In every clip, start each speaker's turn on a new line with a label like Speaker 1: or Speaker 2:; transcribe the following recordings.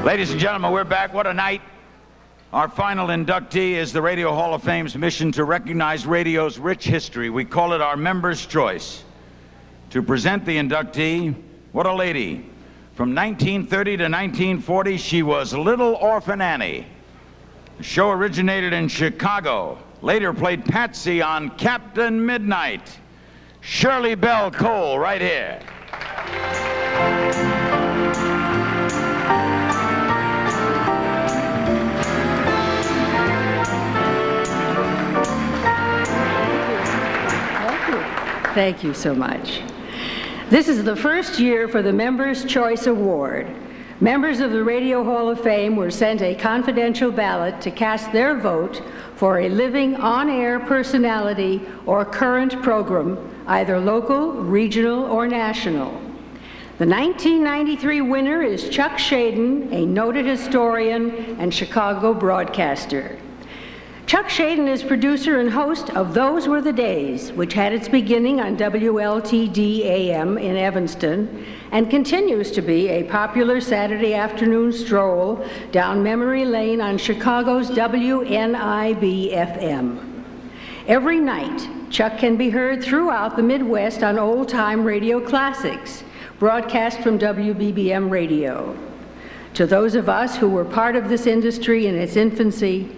Speaker 1: Ladies and gentlemen, we're back. What a night. Our final inductee is the Radio Hall of Fame's mission to recognize radio's rich history. We call it our Member's Choice. To present the inductee, what a lady. From 1930 to 1940, she was Little Orphan Annie. The show originated in Chicago, later played Patsy on Captain Midnight. Shirley Bell Cole, right here.
Speaker 2: Thank you so much. This is the first year for the Members' Choice Award. Members of the Radio Hall of Fame were sent a confidential ballot to cast their vote for a living on-air personality or current program, either local, regional, or national. The 1993 winner is Chuck Shaden, a noted historian and Chicago broadcaster. Chuck Shaden is producer and host of Those Were the Days, which had its beginning on WLTD AM in Evanston and continues to be a popular Saturday afternoon stroll down memory lane on Chicago's WNIB FM. Every night, Chuck can be heard throughout the Midwest on old-time radio classics, broadcast from WBBM Radio. To those of us who were part of this industry in its infancy,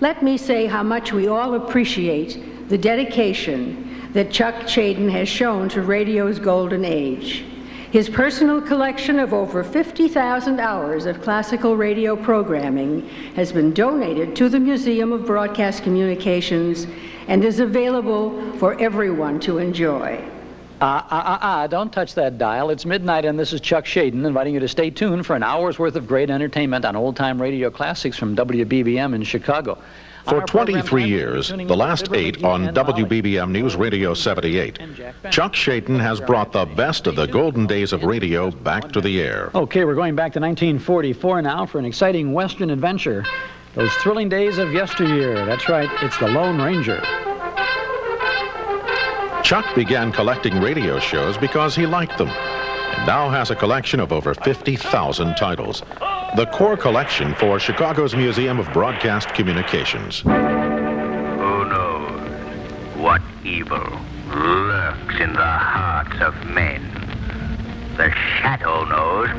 Speaker 2: let me say how much we all appreciate the dedication that Chuck Shaden has shown to radio's golden age. His personal collection of over 50,000 hours of classical radio programming has been donated to the Museum of Broadcast Communications and is available for everyone to enjoy.
Speaker 3: Don't touch that dial. It's midnight, and this is Chuck Shaden inviting you to stay tuned for an hour's worth of great entertainment on old-time radio classics from WBBM in Chicago.
Speaker 4: For 23 years, the last 8 on WBBM News Radio 78, Chuck Shaden has brought the best of the golden days of radio back to the air.
Speaker 3: Okay, we're going back to 1944 now for an exciting Western adventure. Those thrilling days of yesteryear. That's right, it's the Lone Ranger.
Speaker 4: Chuck began collecting radio shows because he liked them, and now has a collection of over 50,000 titles. The core collection for Chicago's Museum of Broadcast Communications.
Speaker 5: Who knows what evil lurks in the hearts of men? The Shadow knows.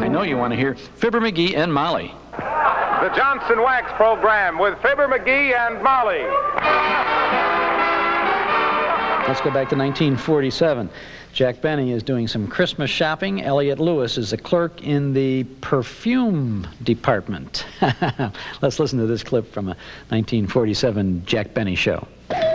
Speaker 3: I know you want to hear Fibber McGee and Molly.
Speaker 6: The Johnson Wax Program with Fibber McGee and Molly.
Speaker 3: Let's go back to 1947. Jack Benny is doing some Christmas shopping. Elliot Lewis is a clerk in the perfume department. Let's listen to this clip from a 1947 Jack Benny show.
Speaker 7: Jack,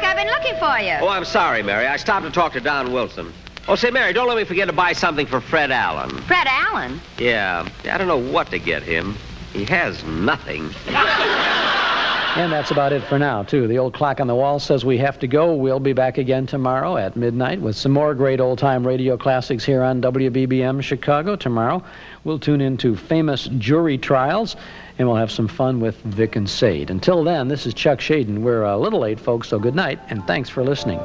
Speaker 7: I've been looking for you.
Speaker 8: Oh, I'm sorry, Mary. I stopped to talk to Don Wilson. Oh, say, Mary, don't let me forget to buy something for Fred Allen.
Speaker 7: Fred Allen?
Speaker 8: Yeah, I don't know what to get him. He has nothing.
Speaker 3: And that's about it for now, too. The old clock on the wall says we have to go. We'll be back again tomorrow at midnight with some more great old-time radio classics here on WBBM Chicago. Tomorrow, we'll tune into famous jury trials, and we'll have some fun with Vic and Sade. Until then, this is Chuck Shaden. We're a little late, folks, so good night, and thanks for listening.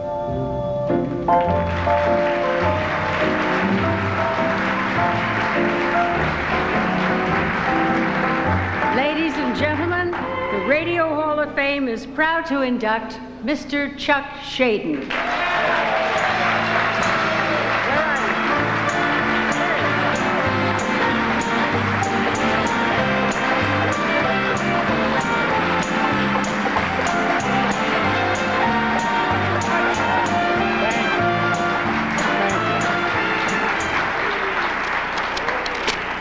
Speaker 2: Ladies and gentlemen, the Radio Hall of Fame is proud to induct Mr. Chuck Shaden.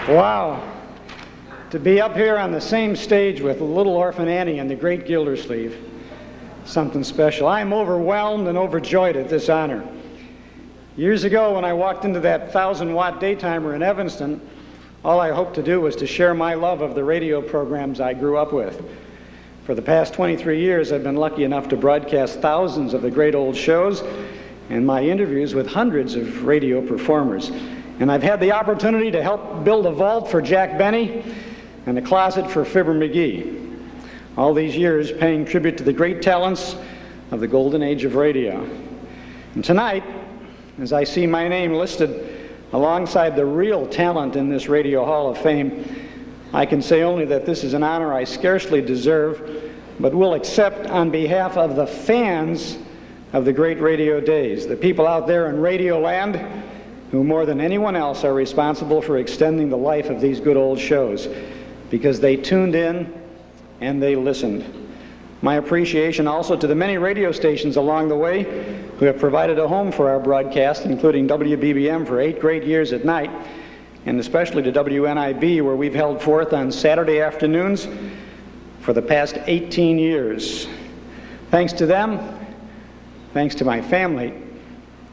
Speaker 9: Wow. To be up here on the same stage with Little Orphan Annie and the Great Gildersleeve, something special. I'm overwhelmed and overjoyed at this honor. Years ago, when I walked into that 1,000-watt daytimer in Evanston, all I hoped to do was to share my love of the radio programs I grew up with. For the past 23 years, I've been lucky enough to broadcast thousands of the great old shows and my interviews with hundreds of radio performers. And I've had the opportunity to help build a vault for Jack Benny and a closet for Fibber McGee. All these years paying tribute to the great talents of the golden age of radio. And tonight, as I see my name listed alongside the real talent in this Radio Hall of Fame, I can say only that this is an honor I scarcely deserve, but will accept on behalf of the fans of the great radio days, the people out there in Radio Land who more than anyone else are responsible for extending the life of these good old shows, because they tuned in and they listened. My appreciation also to the many radio stations along the way who have provided a home for our broadcast, including WBBM for 8 great years at night, and especially to WNIB, where we've held forth on Saturday afternoons for the past 18 years. Thanks to them, thanks to my family,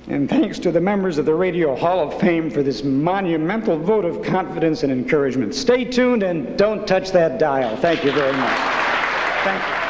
Speaker 9: and thanks to the members of the Radio Hall of Fame for this monumental vote of confidence and encouragement. Stay tuned and don't touch that dial. Thank you very much. Thank you.